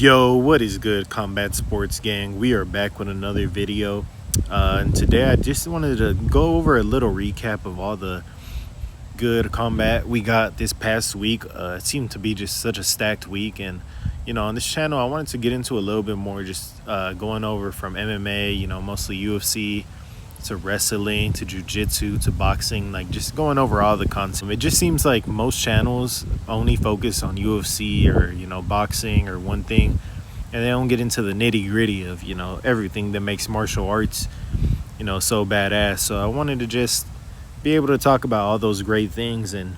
Yo, what is good, Combat Sports Gang? We are back with another video, and today I just wanted to go over a little recap of all the good combat we got this past week. It seemed to be just such a stacked week, and on this channel I wanted to get into a little bit more, just going over from MMA, mostly UFC, to wrestling, to jiu-jitsu, to boxing, like just going over all the content. It just seems like most channels only focus on UFC or boxing or one thing, and they don't get into the nitty-gritty of everything that makes martial arts so badass. So I wanted to just be able to talk about all those great things and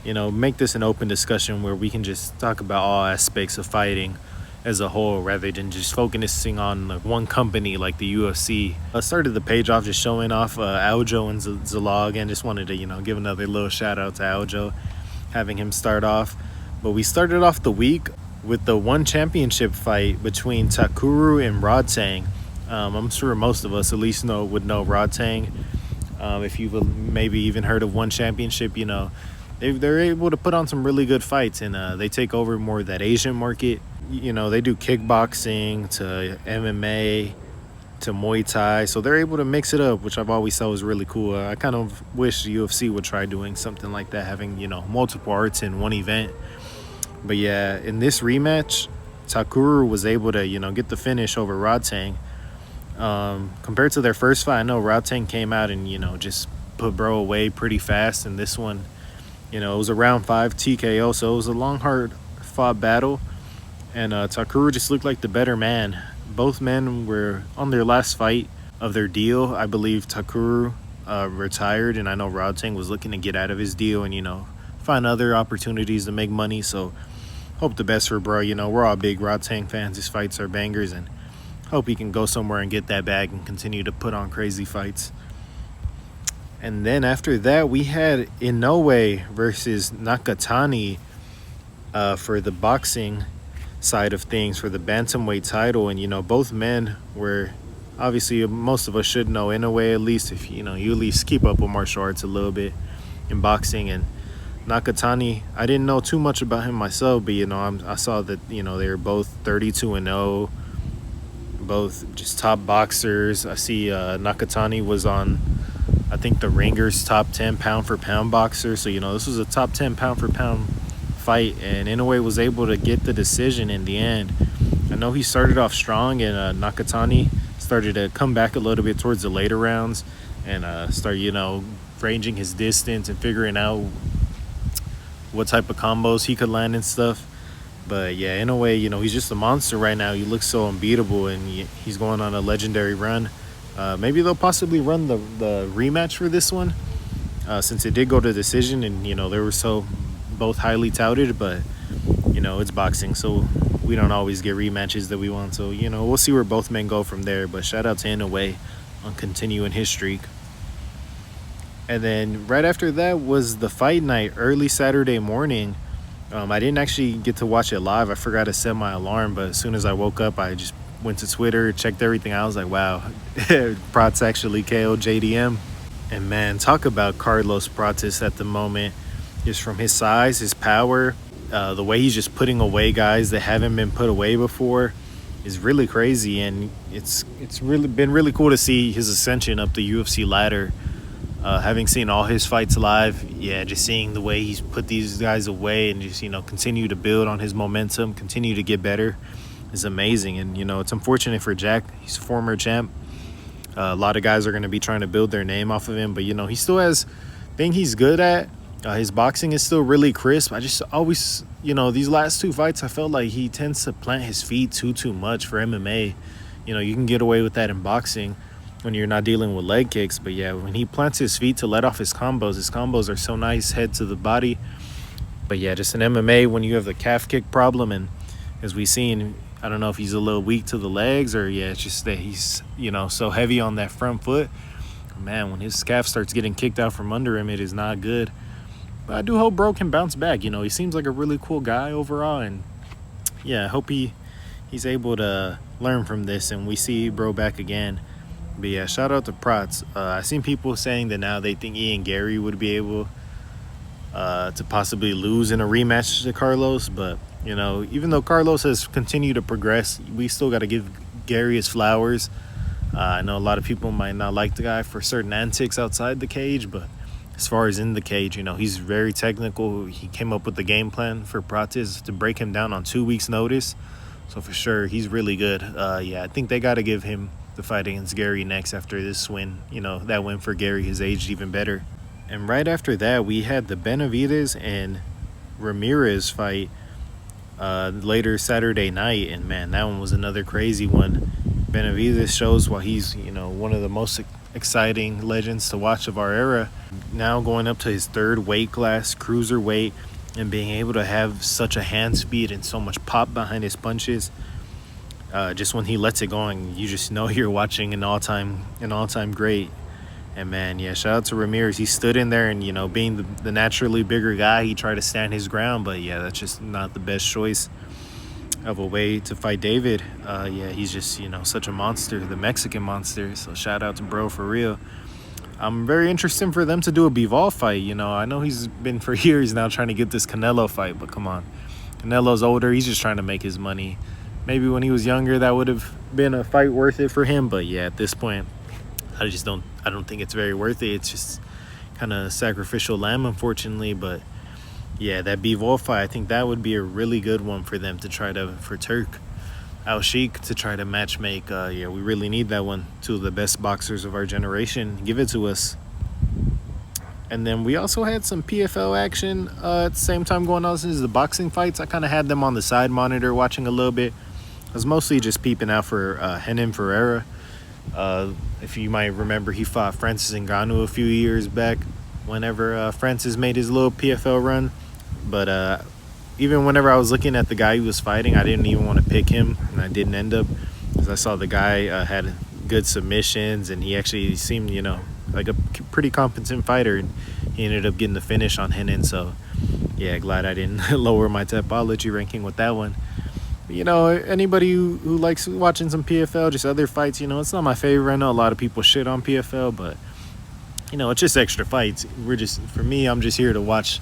make this an open discussion where we can just talk about all aspects of fighting as a whole, rather than just focusing on one company like the UFC. I started the page off just showing off Aljo and Zalog, and just wanted to give another little shout out to Aljo, having him start off. But we started off the week with the one championship fight between Takuru and Rodtag. I'm sure most of us at least would know Rodtag. If you've maybe even heard of one championship, they're able to put on some really good fights, and they take over more of that Asian market. They do kickboxing to MMA to Muay Thai, so they're able to mix it up, which I've always thought was really cool. I kind of wish the UFC would try doing something like that, having multiple arts in one event. But yeah, in this rematch, Takuru was able to get the finish over Rodtag. Compared to their first fight, I know Rodtag came out and just put bro away pretty fast, and this one it was a round 5 TKO, so it was a long, hard fought battle. And Takuru just looked like the better man. Both men were on their last fight of their deal. I believe Takuru retired, and I know Rodtag was looking to get out of his deal and, find other opportunities to make money. So hope the best for bro. We're all big Rodtag fans. His fights are bangers, and hope he can go somewhere and get that bag and continue to put on crazy fights. And then after that, we had Inoue versus Nakatani for the boxing side of things, for the bantamweight title. And both men were, obviously most of us should know Inoue, at least if you at least keep up with martial arts a little bit in boxing. And Nakatani, I didn't know too much about him myself, but I saw that they were both 32-0, both just top boxers. I see Nakatani was on, I think, the Ringer's top 10 pound for pound boxer, so this was a top 10 pound for pound fight, and Inoue was able to get the decision in the end. I know he started off strong, and Nakatani started to come back a little bit towards the later rounds and start ranging his distance and figuring out what type of combos he could land and stuff. But yeah, Inoue, he's just a monster right now. He looks so unbeatable, and he's going on a legendary run. Maybe they'll possibly run the rematch for this one, since it did go to decision, and they were so both highly touted. But it's boxing, so we don't always get rematches that we want. So we'll see where both men go from there. But shout out to Inoue on continuing his streak. And then right after that was the fight night, early Saturday morning. I didn't actually get to watch it live. I forgot to set my alarm, but as soon as I woke up, I just went to Twitter, checked everything out. I was like, wow, Prats actually KO'd JDM. And man, talk about Carlos Prates at the moment. Just from his size, his power, the way he's just putting away guys that haven't been put away before is really crazy. And it's really been really cool to see his ascension up the UFC ladder. Having seen all his fights live, just seeing the way he's put these guys away and just continue to build on his momentum, continue to get better, is amazing. And it's unfortunate for Jack. He's a former champ. A lot of guys are going to be trying to build their name off of him, but he still has thing he's good at. His boxing is still really crisp. I just always, these last 2 fights, I felt like he tends to plant his feet too much for MMA. You can get away with that in boxing when you're not dealing with leg kicks, but yeah, when he plants his feet to let off his combos are so nice, head to the body. But yeah, just in MMA, when you have the calf kick problem, and as we've seen, I don't know if he's a little weak to the legs, or it's just that he's so heavy on that front foot. Man, when his calf starts getting kicked out from under him, it is not good. But I do hope bro can bounce back. He seems like a really cool guy overall, and yeah, I hope he's able to learn from this and we see bro back again. But yeah, shout out to Prats. I've seen people saying that now they think Ian Gary would be able to possibly lose in a rematch to Carlos, but You know, even though Carlos has continued to progress, we still got to give Gary his flowers. I know a lot of people might not like the guy for certain antics outside the cage, but as far as in the cage, you know, he's very technical. He came up with the game plan for Prates to break him down on 2 weeks' notice. So for sure, he's really good. Yeah, I think they got to give him the fight against Gary next after this win. You know, that win for Gary has aged even better. And right after that, we had the Benavidez and Ramirez fight later Saturday night. And man, that one was another crazy one. Benavidez shows why he's, you know, one of the most exciting legends to watch of our era. Now going up to his third weight class, cruiserweight, and being able to have such a hand speed and so much pop behind his punches. Just when he lets it go, and you just know you're watching an all-time great. And man, yeah, shout out to Ramirez. He stood in there, and you know, being the naturally bigger guy, he tried to stand his ground, but yeah, that's just not the best choice of a way to fight David. Yeah, he's just, you know, such a monster, the Mexican monster. So shout out to bro for real. I'm very interested for them to do a Bivol fight. You know, I know he's been for years now trying to get this Canelo fight, but come on, Canelo's older. He's just trying to make his money. Maybe when he was younger, that would have been a fight worth it for him. But yeah, at this point, I don't think it's very worth it. It's just kind of sacrificial lamb, unfortunately. But yeah, that Bivol fight, I think that would be a really good one for them to try to, for Turk Al Sheikh to try to match make. Yeah, we really need that one. Two of the best boxers of our generation. Give it to us. And then we also had some PFL action at the same time going on. Since the boxing fights, I kind of had them on the side monitor watching a little bit. I was mostly just peeping out for Renan Ferreira. If you might remember, he fought Francis Ngannou a few years back whenever Francis made his little PFL run. But even whenever I was looking at the guy he was fighting, I didn't even want to pick him, and I didn't end up, because I saw the guy had good submissions, and he actually seemed, you know, like a pretty competent fighter, and he ended up getting the finish on Renan. So yeah, glad I didn't lower my Tapology ranking with that one. But, you know, anybody who likes watching some PFL, just other fights, you know, it's not my favorite. I know a lot of people shit on PFL, but you know, it's just extra fights. For me, I'm just here to watch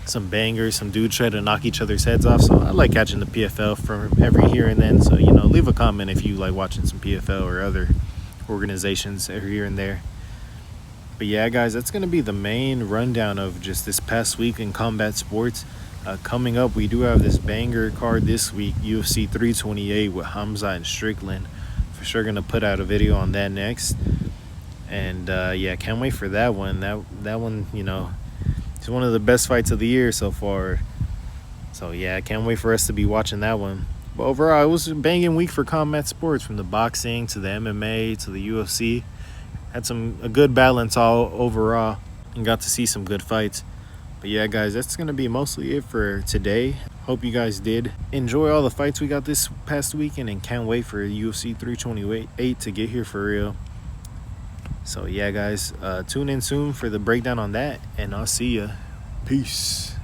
some bangers, some dudes try to knock each other's heads off. So I like catching the PFL from every here and then. So, you know, leave a comment if you like watching some PFL or other organizations every here and there. But yeah, guys, that's going to be the main rundown of just this past week in combat sports. Coming up, we do have this banger card this week, UFC 328 with Hamza and Strickland. For sure going to put out a video on that next. And yeah, can't wait for that one. That one, you know, it's one of the best fights of the year so far. So yeah, I can't wait for us to be watching that one. But overall, it was a banging week for combat sports, from the boxing to the MMA to the UFC. Had a good balance all overall, and got to see some good fights. But yeah, guys, that's going to be mostly it for today. Hope you guys did enjoy all the fights we got this past weekend, and can't wait for UFC 328 to get here for real. So yeah, guys, tune in soon for the breakdown on that, and I'll see ya. Peace.